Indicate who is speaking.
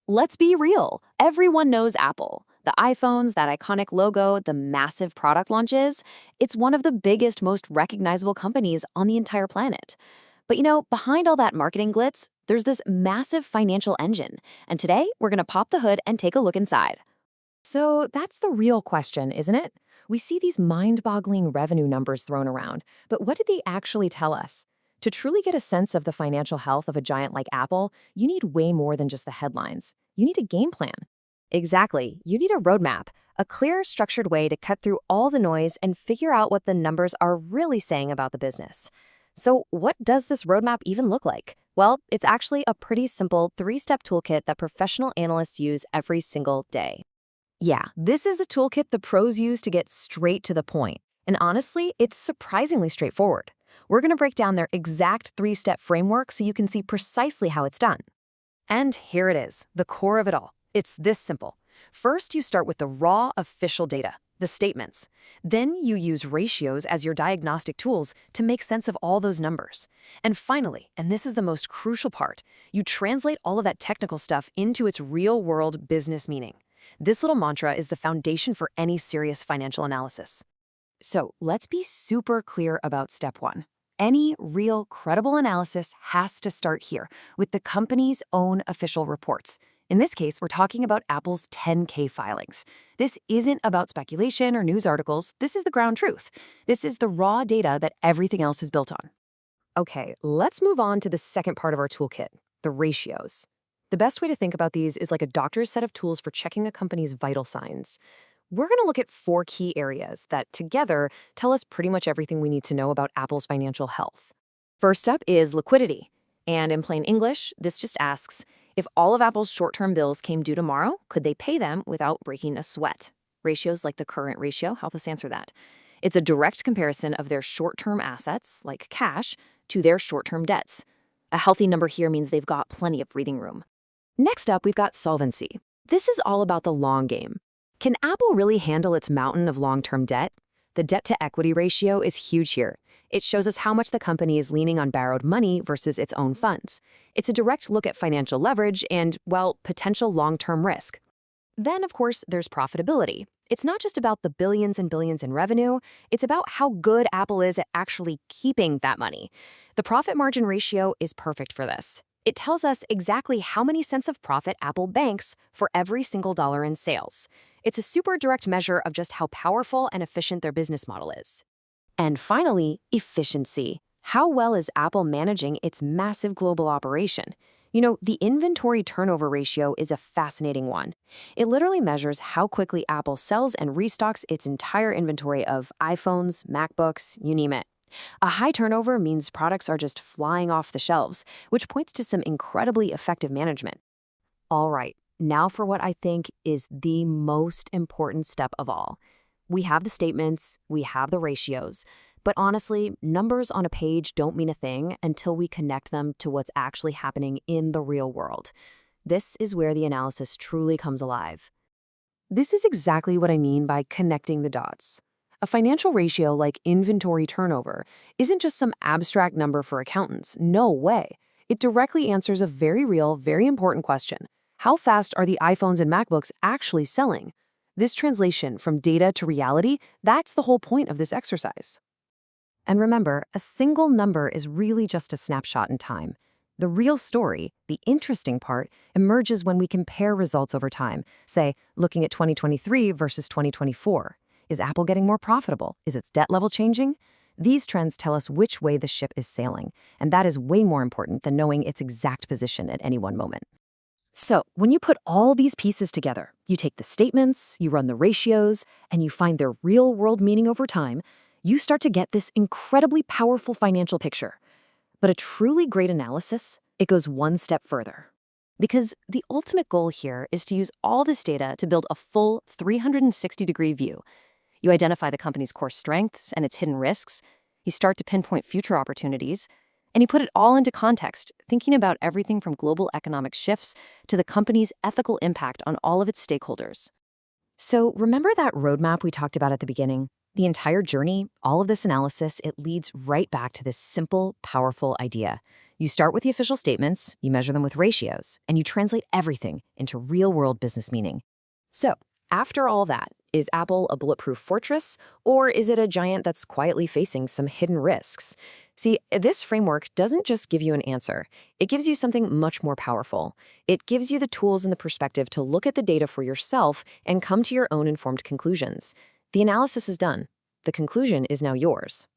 Speaker 1: Let's be real. Everyone knows Apple. The iPhones, that iconic logo, the massive product launches. It's one of the biggest, most recognizable companies on the entire planet. But behind all that marketing glitz, there's this massive financial engine. And today, we're going to pop the hood and take a look inside. So that's the real question, isn't it? We see these mind-boggling revenue numbers thrown around, but what did they actually tell us? To truly get a sense of the financial health of a giant like Apple, you need way more than just the headlines. You need a game plan. Exactly. You need a roadmap, a clear, structured way to cut through all the noise and figure out what the numbers are really saying about the business. So, what does this roadmap even look like? Well, it's actually a pretty simple three-step toolkit that professional analysts use every single day. Yeah, this is the toolkit the pros use to get straight to the point. And honestly, it's surprisingly straightforward. We're going to break down their exact three-step framework so you can see precisely how it's done. And here it is, the core of it all. It's this simple. First, you start with the raw official data, the statements. Then you use ratios as your diagnostic tools to make sense of all those numbers. And finally, and this is the most crucial part, you translate all of that technical stuff into its real-world business meaning. This little mantra is the foundation for any serious financial analysis. So let's be super clear about step one. Any real, credible analysis has to start here, with the company's own official reports. In this case, we're talking about Apple's 10K filings. This isn't about speculation or news articles. This is the ground truth. This is the raw data that everything else is built on. Okay, let's move on to the second part of our toolkit, the ratios. The best way to think about these is like a doctor's set of tools for checking a company's vital signs. We're going to look at four key areas that together tell us pretty much everything we need to know about Apple's financial health. First up is liquidity. And in plain English, this just asks, if all of Apple's short-term bills came due tomorrow, could they pay them without breaking a sweat? Ratios like the current ratio help us answer that. It's a direct comparison of their short-term assets, like cash, to their short-term debts. A healthy number here means they've got plenty of breathing room. Next up, we've got solvency. This is all about the long game. Can Apple really handle its mountain of long-term debt? The debt-to-equity ratio is huge here. It shows us how much the company is leaning on borrowed money versus its own funds. It's a direct look at financial leverage and, well, potential long-term risk. Then, of course, there's profitability. It's not just about the billions and billions in revenue, it's about how good Apple is at actually keeping that money. The profit margin ratio is perfect for this. It tells us exactly how many cents of profit Apple banks for every single dollar in sales. It's a super direct measure of just how powerful and efficient their business model is. And finally, efficiency. How well is Apple managing its massive global operation? The inventory turnover ratio is a fascinating one. It literally measures how quickly Apple sells and restocks its entire inventory of iPhones, MacBooks, you name it. A high turnover means products are just flying off the shelves, which points to some incredibly effective management. All right, now for what I think is the most important step of all. We have the statements, we have the ratios, but honestly, numbers on a page don't mean a thing until we connect them to what's actually happening in the real world. This is where the analysis truly comes alive. This is exactly what I mean by connecting the dots. A financial ratio like inventory turnover isn't just some abstract number for accountants. No way. It directly answers a very real, very important question. How fast are the iPhones and MacBooks actually selling? This translation from data to reality, that's the whole point of this exercise. And remember, a single number is really just a snapshot in time. The real story, the interesting part, emerges when we compare results over time, say, looking at 2023 versus 2024. Is Apple getting more profitable? Is its debt level changing? These trends tell us which way the ship is sailing, and that is way more important than knowing its exact position at any one moment. So, when you put all these pieces together, you take the statements, you run the ratios, and you find their real-world meaning over time, you start to get this incredibly powerful financial picture. But a truly great analysis, it goes one step further. Because the ultimate goal here is to use all this data to build a full 360-degree view. You identify the company's core strengths and its hidden risks, you start to pinpoint future opportunities, and you put it all into context, thinking about everything from global economic shifts to the company's ethical impact on all of its stakeholders. So remember that roadmap we talked about at the beginning? The entire journey, all of this analysis, it leads right back to this simple, powerful idea. You start with the official statements, you measure them with ratios, and you translate everything into real-world business meaning. So, after all that, is Apple a bulletproof fortress, or is it a giant that's quietly facing some hidden risks? See, this framework doesn't just give you an answer. It gives you something much more powerful. It gives you the tools and the perspective to look at the data for yourself and come to your own informed conclusions. The analysis is done. The conclusion is now yours.